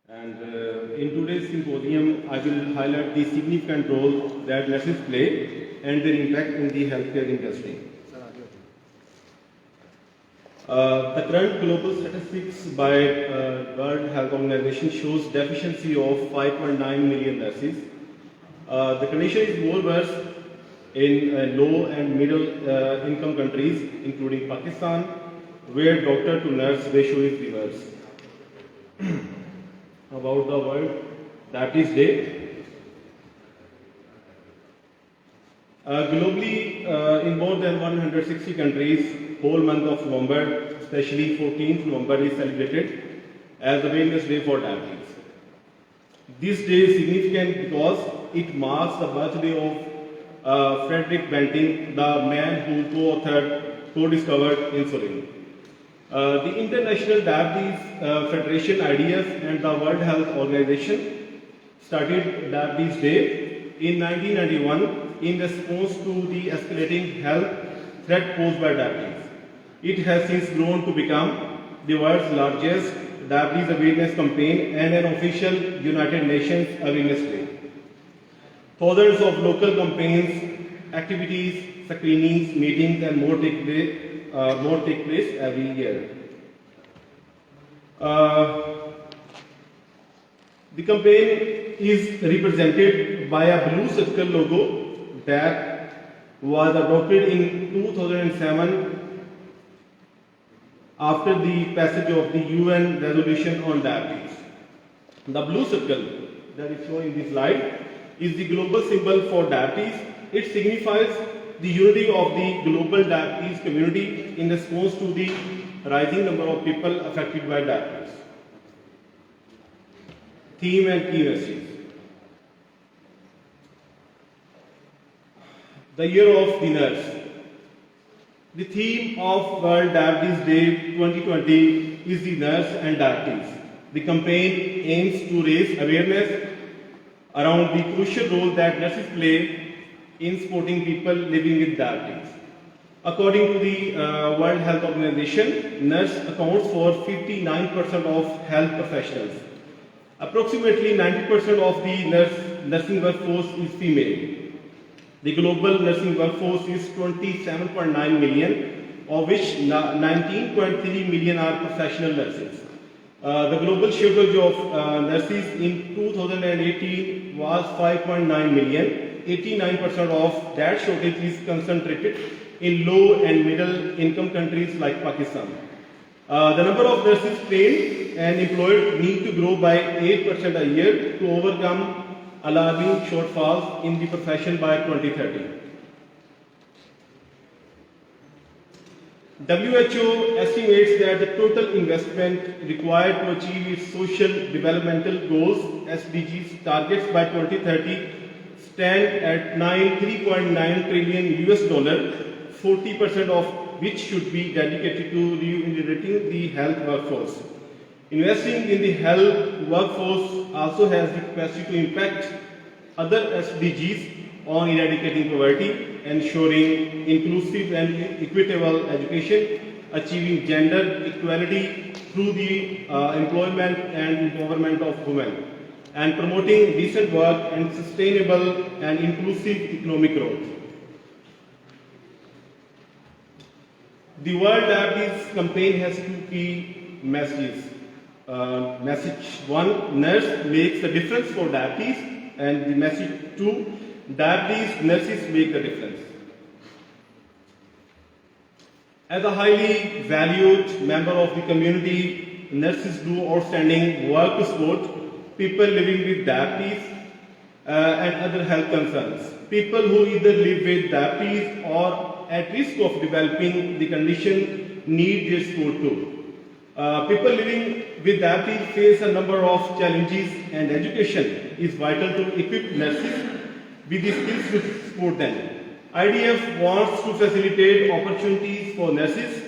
And in today's symposium, I will highlight the significant role that nurses play and their impact in the healthcare industry. The current global statistics by World Health Organization shows deficiency of 5.9 million nurses. The condition is more worse in low and middle income countries, including Pakistan, where doctor to nurse ratio is reverse. About the World Diabetes Day. Globally, in more than 160 countries, whole month of November, especially 14th November, is celebrated as Awareness Day for Diabetes. This day is significant because it marks the birthday of Frederick Banting, the man who co-discovered insulin. The International Diabetes Federation (IDF) and the World Health Organization started Diabetes Day in 1991 in response to the escalating health threat posed by diabetes. It has since grown to become the world's largest diabetes awareness campaign and an official United Nations Awareness Day. Thousands of local campaigns, activities, screenings, meetings, and more take place every year. The campaign is represented by a blue circle logo that was adopted in 2007 after the passage of the UN resolution on diabetes. The blue circle that is shown in this slide is the global symbol for diabetes. It signifies the unity of the global diabetes community in response to the rising number of people affected by diabetes. Theme and key messages. The Year of the Nurse. The theme of World Diabetes Day 2020 is the nurse and diabetes. The campaign aims to raise awareness around the crucial role that nurses play in supporting people living with diabetes. According to the World Health Organization, nurse accounts for 59% of health professionals. Approximately 90% of the nursing workforce is female. The global nursing workforce is 27.9 million, of which 19.3 million are professional nurses. The global shortage of nurses in 2018 was 5.9 million. 89% of that shortage is concentrated in low and middle income countries like Pakistan. The number of nurses trained and employed need to grow by 8% a year to overcome alarming shortfalls in the profession by 2030. WHO estimates that the total investment required to achieve its social developmental goals (SDGs) targets by 2030 stand at 3.9 trillion US, 40% of which should be dedicated to reinvigorating the health workforce. Investing in the health workforce also has the capacity to impact other SDGs on eradicating poverty, ensuring inclusive and equitable education, achieving gender equality through the employment and empowerment of women, and promoting decent work and sustainable and inclusive economic growth. The World Diabetes Campaign has two key messages. Message 1, nurse makes a difference for diabetes, and the message 2, diabetes nurses make a difference. As a highly valued member of the community, nurses do outstanding work to support people living with diabetes and other health concerns. People who either live with diabetes or at risk of developing the condition need their support too. People living with diabetes face a number of challenges, and education is vital to equip nurses with the skills to support them. IDF wants to facilitate opportunities for nurses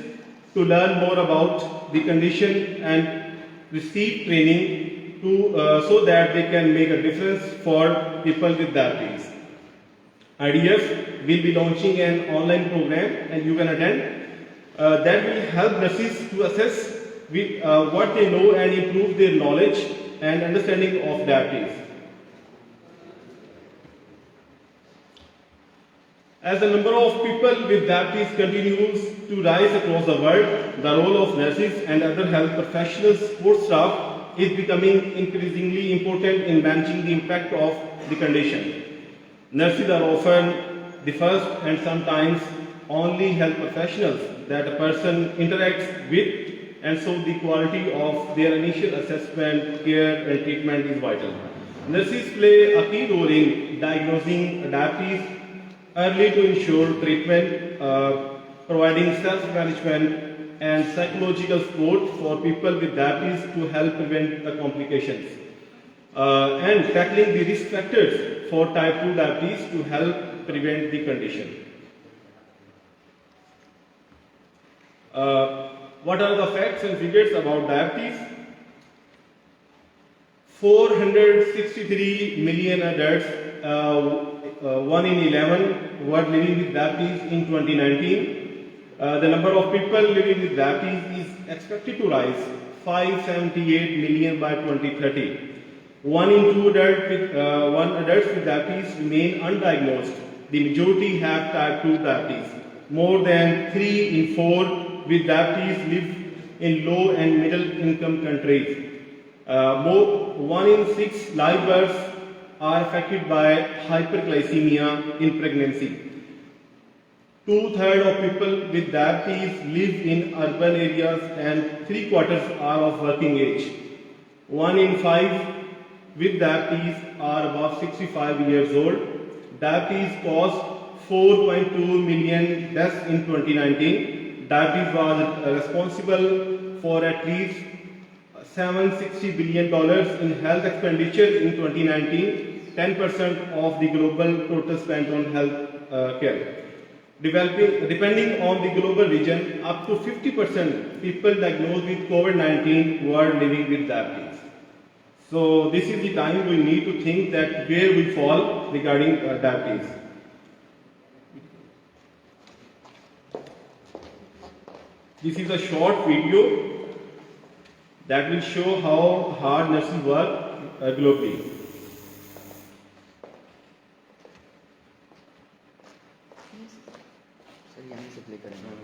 to learn more about the condition and receive training so that they can make a difference for people with diabetes. IDF will be launching an online program, and you can attend, that will help nurses to assess what they know and improve their knowledge and understanding of diabetes. As the number of people with diabetes continues to rise across the world, the role of nurses and other health professionals, support staff is becoming increasingly important in managing the impact of the condition. Nurses are often the first and sometimes only health professionals that a person interacts with, and so the quality of their initial assessment, care and treatment is vital. Nurses play a key role in diagnosing diabetes early to ensure treatment, providing self-management and psychological support for people with diabetes to help prevent the complications, and tackling the risk factors for type 2 diabetes to help prevent the condition. What are the facts and figures about diabetes? 463 million adults, 1 in 11, were living with diabetes in 2019. The number of people living with diabetes is expected to rise 578 million by 2030. 1 in 2 adults with diabetes remain undiagnosed. The majority have type 2 diabetes. More than 3 in 4 with diabetes live in low and middle income countries. 1 in 6 live births are affected by hyperglycemia in pregnancy. 2/3 of people with diabetes live in urban areas and 3/4 are of working age. 1 in 5 with diabetes are above 65 years old. Diabetes caused 4.2 million deaths in 2019. Diabetes was responsible for at least $760 billion in health expenditure in 2019, 10% of the global total spent on health care. Depending on the global region, up to 50% people diagnosed with COVID-19 were living with diabetes. So this is the time we need to think that where we fall regarding diabetes. This is a short video that will show how hard nurses work globally. Sir यहाँ से play करेंगे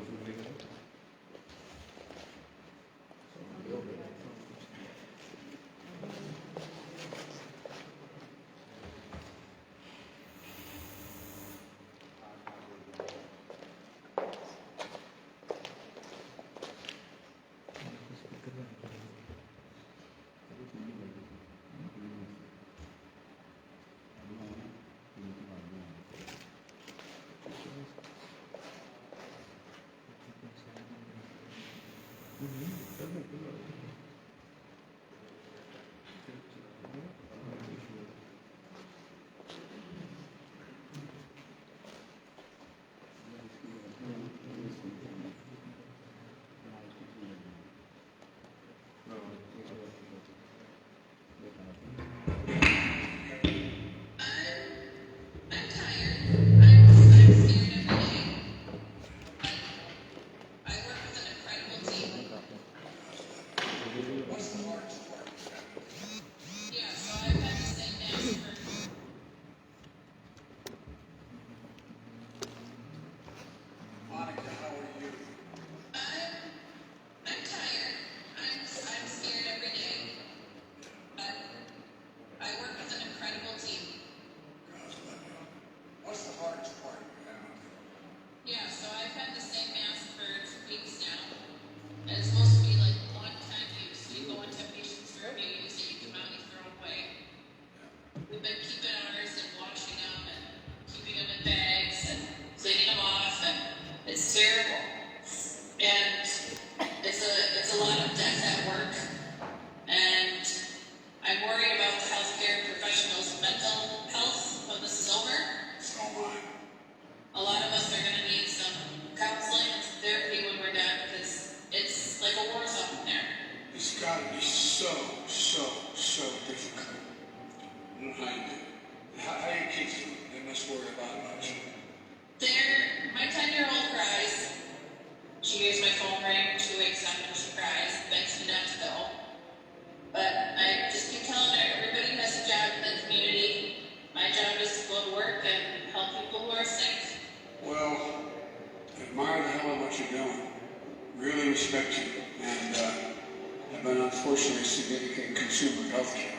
unfortunately a significant consumer of healthcare.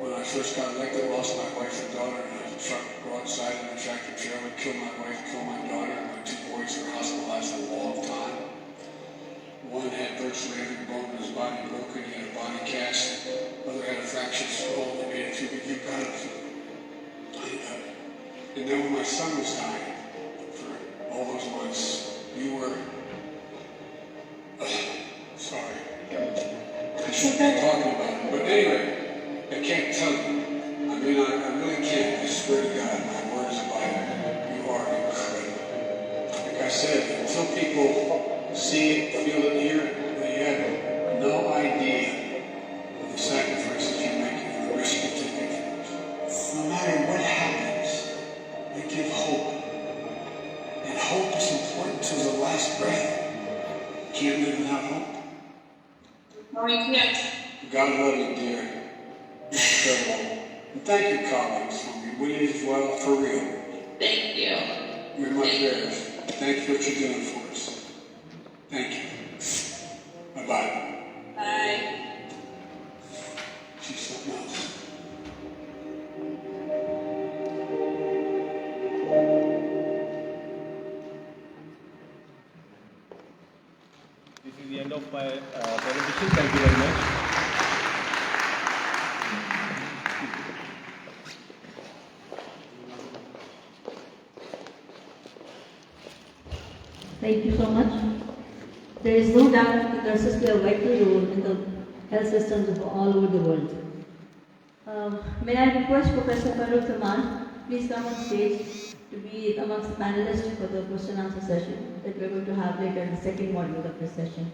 When I first got elected, I lost my wife and daughter in a truck, go outside in a tractor trailer, kill my wife, kill my daughter, and my 2 boys were hospitalized a long time. One had virtually every bone in his body broken, he had a body cast. Other had a fractured skull that made it through the deep out of it. And then when my son was dying, for all those months, you were, sorry, I shouldn't be talking about it, but anyway, I can't tell you. I mean, I really can't. I swear to God, my words are Bible. You are incredible. Like I said, until people see it, feel it, hear it, they have no idea of the sacrifices you make and the risk you take. No matter what happens, they give hope. And hope is important to the last breath. You can't live without hope. No, you can't. God love you, dear. Incredible. And thank your colleagues for me. We as well, for real. Thank you. You're my prayers. Thanks for what you're doing for us. Thank you. Bye-bye. Bye. She's something else. This is the end of my presentation. Thank you very much. Thank you so much. There is no doubt that nurses play a vital role in the health systems of all over the world. May I request Professor Farooq Zaman, please come on stage to be amongst the panelists for the question and answer session that we're going to have later in the second module of this session.